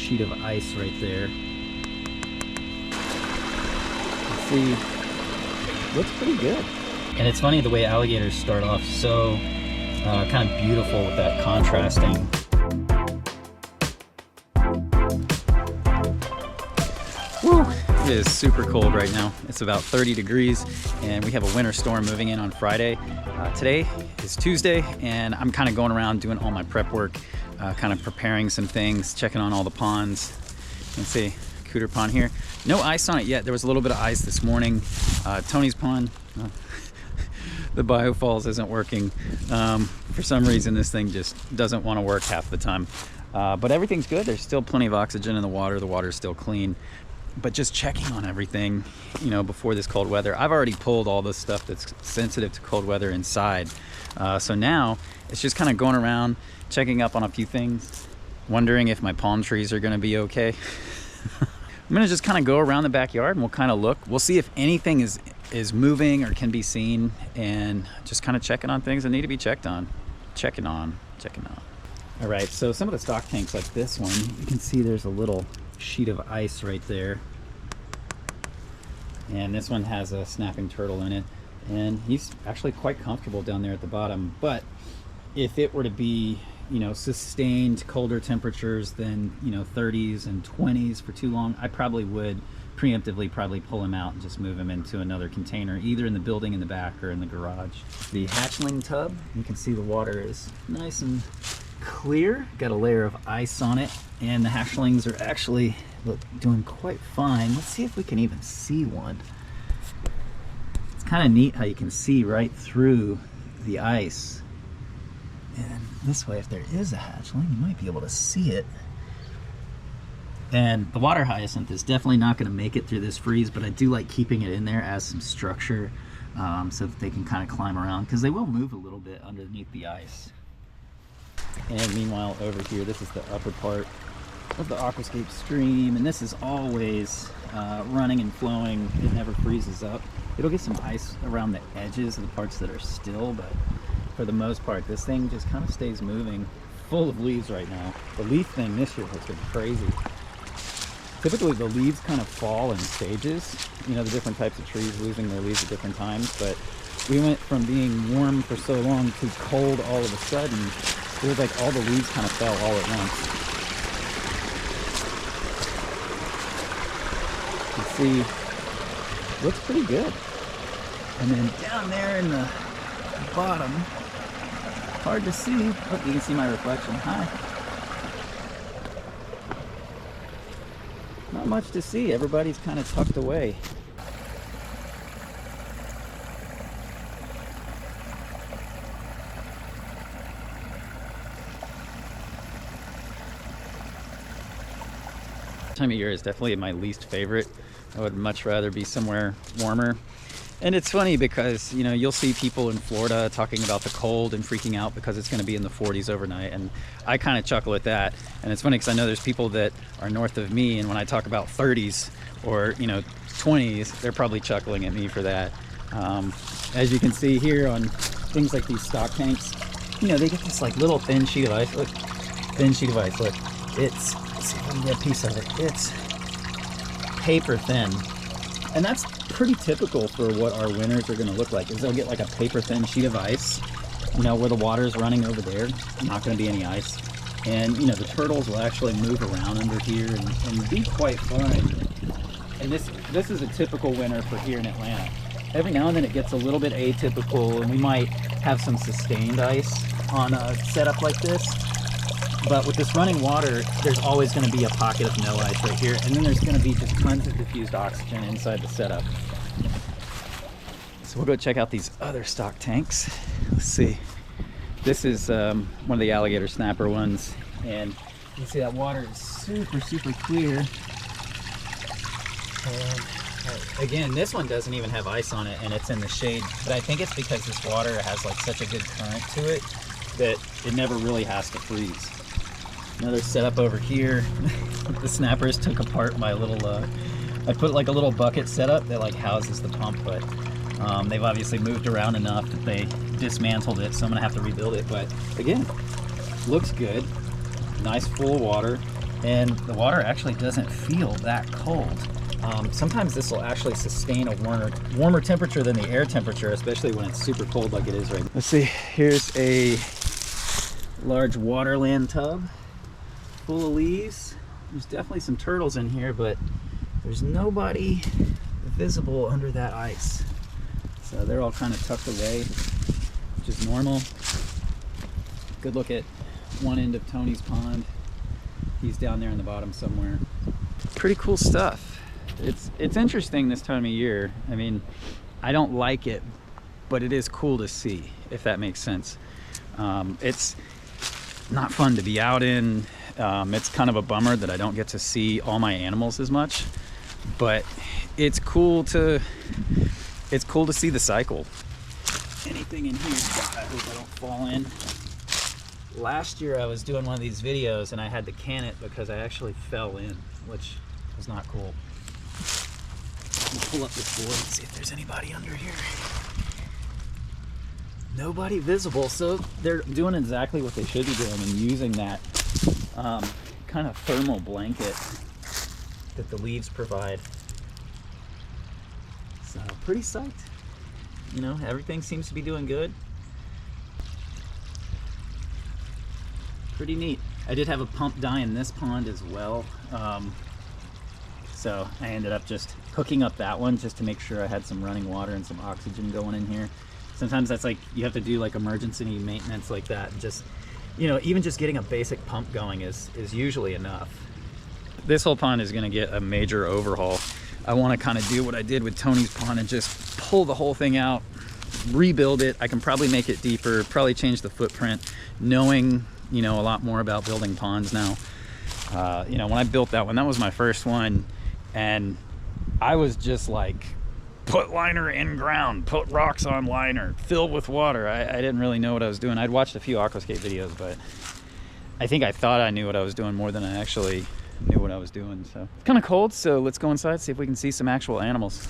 sheet of ice right there. See, looks pretty good. And it's funny the way alligators start off so kind of beautiful with that contrasting. Woo! It is super cold right now. It's about 30 degrees and we have a winter storm moving in on Friday. Today is Tuesday and I'm kind of going around doing all my prep work, kind of preparing some things, checking on all the ponds. You can see Cooter Pond here. No ice on it yet. There was a little bit of ice this morning. Tony's Pond, the biofalls isn't working. For some reason this thing just doesn't want to work half the time. But everything's good. There's still plenty of oxygen in the water. The water's still clean. But just checking on everything, you know, before this cold weather. I've already pulled all the stuff that's sensitive to cold weather inside. So now it's just kind of going around, checking up on a few things, wondering if my palm trees are going to be okay. I'm going to just kind of go around the backyard and we'll kind of look. We'll see if anything is moving or can be seen, and just kind of checking on things that need to be checked on. Checking on. All right, so some of the stock tanks like this one, you can see there's a little sheet of ice right there. And this one has a snapping turtle in it. And he's actually quite comfortable down there at the bottom. But if it were to be, you know, sustained colder temperatures than, you know, 30s and 20s for too long, I probably would preemptively probably pull him out and just move him into another container, either in the building in the back or in the garage. The hatchling tub, you can see the water is nice and clear, got a layer of ice on it, and the hatchlings are actually doing quite fine. Let's see if we can even see one. It's kind of neat how you can see right through the ice. And this way, if there is a hatchling, you might be able to see it. And the water hyacinth is definitely not going to make it through this freeze, but I do like keeping it in there as some structure, so that they can kind of climb around, because they will move a little bit underneath the ice. And meanwhile, over here, this is the upper part of the Aquascape stream, and this is always running and flowing. It never freezes up. It'll get some ice around the edges of the parts that are still, but for the most part, this thing just kind of stays moving. Full of leaves right now. The leaf thing this year has been crazy. Typically, the leaves kind of fall in stages. You know, the different types of trees losing their leaves at different times, but we went from being warm for so long to cold all of a sudden. It was like all the leaves kind of fell all at once. You can see, looks pretty good. And then down there in the bottom, hard to see. Oh, you can see my reflection. Hi. Not much to see. Everybody's kind of tucked away. Time of year is definitely my least favorite. I would much rather be somewhere warmer. And it's funny because, you know, you'll see people in Florida talking about the cold and freaking out because it's going to be in the 40s overnight, and I kind of chuckle at that. And it's funny because I know there's people that are north of me, and when I talk about 30s or, you know, 20s, they're probably chuckling at me for that. As you can see here on things like these stock tanks, you know, they get this like little thin sheet of ice. Look, thin sheet of ice. Look, it's, let's see if I can get a piece of it. It's paper thin. And that's pretty typical for what our winters are going to look like, is they'll get like a paper thin sheet of ice, you know, where the water's running over there, not going to be any ice. And, you know, the turtles will actually move around under here and be quite fine. And this is a typical winter for here in Atlanta. Every now and then it gets a little bit atypical, and we might have some sustained ice on a setup like this. But with this running water, there's always going to be a pocket of no ice right here, and then there's going to be just tons of diffused oxygen inside the setup. So we'll go check out these other stock tanks. Let's see. This is one of the alligator snapper ones, and you can see that water is super, super clear. And again, this one doesn't even have ice on it, and it's in the shade, but I think it's because this water has like such a good current to it that it never really has to freeze. Another setup over here. The snappers took apart my little, I put like a little bucket setup that like houses the pump, but they've obviously moved around enough that they dismantled it, so I'm gonna have to rebuild it. But again, looks good. Nice full of water. and the water actually doesn't feel that cold. Sometimes this will actually sustain a warmer temperature than the air temperature, especially when it's super cold like it is right now. Let's see, here's a large waterland tub full of leaves. There's definitely some turtles in here, but there's nobody visible under that ice. So they're all kind of tucked away, which is normal. Good look at one end of Tony's pond. He's down there in the bottom somewhere. Pretty cool stuff. It's interesting this time of year. I mean, I don't like it, but it is cool to see, if that makes sense. It's not fun to be out in. It's kind of a bummer that I don't get to see all my animals as much, but it's cool to see the cycle. Anything in here? God, I hope I don't fall in. Last year I was doing one of these videos and I had to can it because I actually fell in, which was not cool. We'll pull up this board and see if there's anybody under here. Nobody visible, so they're doing exactly what they should be doing and using that kind of thermal blanket that the leaves provide. So pretty psyched. You know, everything seems to be doing good. Pretty neat. I did have a pump die in this pond as well. So I ended up just hooking up that one just to make sure I had some running water and some oxygen going in here. Sometimes that's like, you have to do like emergency maintenance like that. And just, you know, even just getting a basic pump going is usually enough. This whole pond is gonna get a major overhaul. I wanna kind of do what I did with Tony's pond and just pull the whole thing out, rebuild it. I can probably make it deeper, probably change the footprint, knowing, you know, a lot more about building ponds now. You know, when I built that one, that was my first one, and I was just like, put liner in ground, put rocks on liner, fill with water. I didn't really know what I was doing. I'd watched a few Aquascape videos, but I think I thought I knew what I was doing more than I actually knew what I was doing. So it's kind of cold, so let's go inside, see if we can see some actual animals.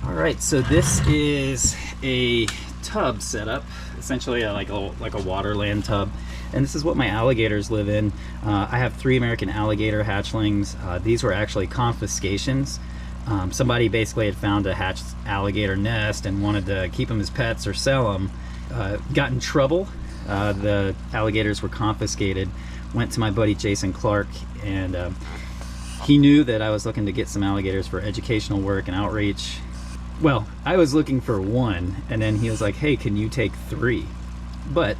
All right, so this is a tub setup, essentially like a waterland tub, and this is what my alligators live in. I have 3 American alligator hatchlings. These were actually confiscations. Somebody basically had found a hatched alligator nest and wanted to keep them as pets or sell them. Got in trouble. The alligators were confiscated. Went to my buddy Jason Clark, and he knew that I was looking to get some alligators for educational work and outreach. Well, I was looking for 1, and then he was like, hey, can you take 3? But,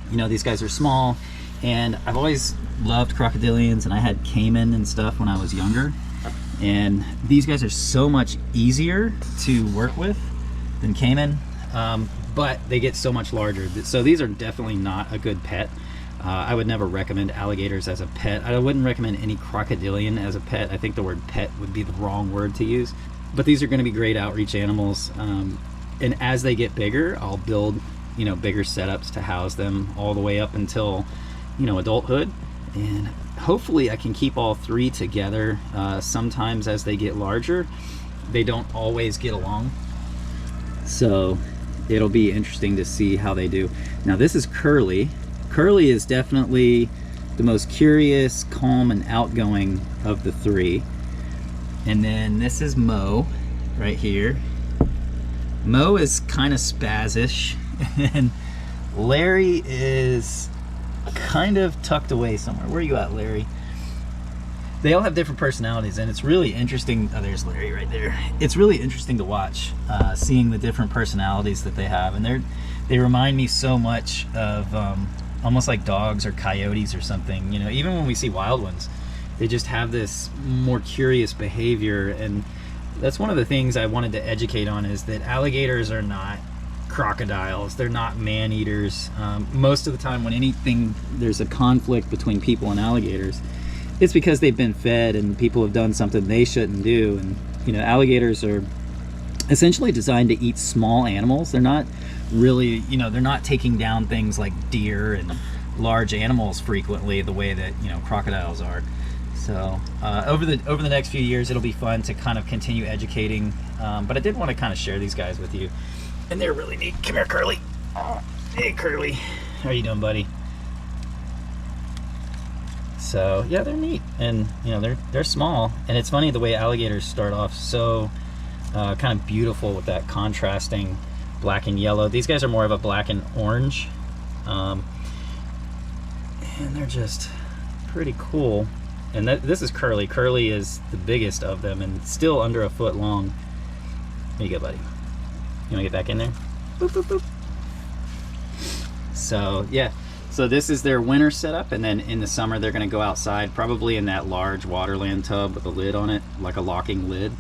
you know, these guys are small, and I've always loved crocodilians, and I had caiman and stuff when I was younger. And these guys are so much easier to work with than caiman, but they get so much larger. So these are definitely not a good pet. I would never recommend alligators as a pet. I wouldn't recommend any crocodilian as a pet. I think the word pet would be the wrong word to use. But these are going to be great outreach animals. And as they get bigger, I'll build, you know, bigger setups to house them all the way up until, you know, adulthood. And hopefully I can keep all 3 together. Sometimes as they get larger, they don't always get along. So it'll be interesting to see how they do. Now this is Curly. Curly is definitely the most curious, calm, and outgoing of the 3. And then this is Mo right here. Mo is kind of spazzish, and Larry is kind of tucked away somewhere. Where are you at, Larry? They all have different personalities, and it's really interesting. Oh, there's Larry right there. It's really interesting to watch, seeing the different personalities that they have, and they remind me so much of almost like dogs or coyotes or something. You know, even when we see wild ones, they just have this more curious behavior. And that's one of the things I wanted to educate on, is that alligators are not crocodiles. They're not man-eaters. Most of the time when there's a conflict between people and alligators, it's because they've been fed and people have done something they shouldn't do. And, you know, alligators are essentially designed to eat small animals. They're not really, you know, they're not taking down things like deer and large animals frequently the way that, you know, crocodiles are. So over the next few years, it'll be fun to kind of continue educating, but I did want to kind of share these guys with you, and they're really neat. Come here, Curly. Oh, hey, Curly. How are you doing, buddy? So yeah, they're neat, and you know they're small. And it's funny the way alligators start off so kind of beautiful with that contrasting black and yellow. These guys are more of a black and orange, and they're just pretty cool. And this is Curly. Curly is the biggest of them and still under a foot long. Here you go, buddy. You wanna get back in there? Boop, boop, boop. So yeah, so this is their winter setup, and then in the summer they're gonna go outside, probably in that large waterland tub with a lid on it, like a locking lid.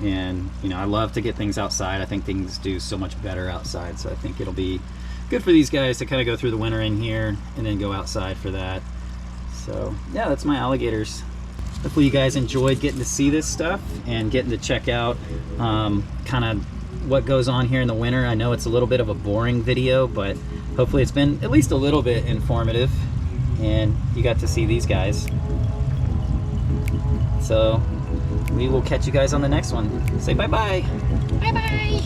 And you know, I love to get things outside. I think things do so much better outside, so I think it'll be good for these guys to kind of go through the winter in here and then go outside for that. So yeah, that's my alligators. Hopefully you guys enjoyed getting to see this stuff and getting to check out kind of what goes on here in the winter. I know it's a little bit of a boring video, but hopefully it's been at least a little bit informative, and you got to see these guys. So we will catch you guys on the next one. Say bye-bye. Bye-bye.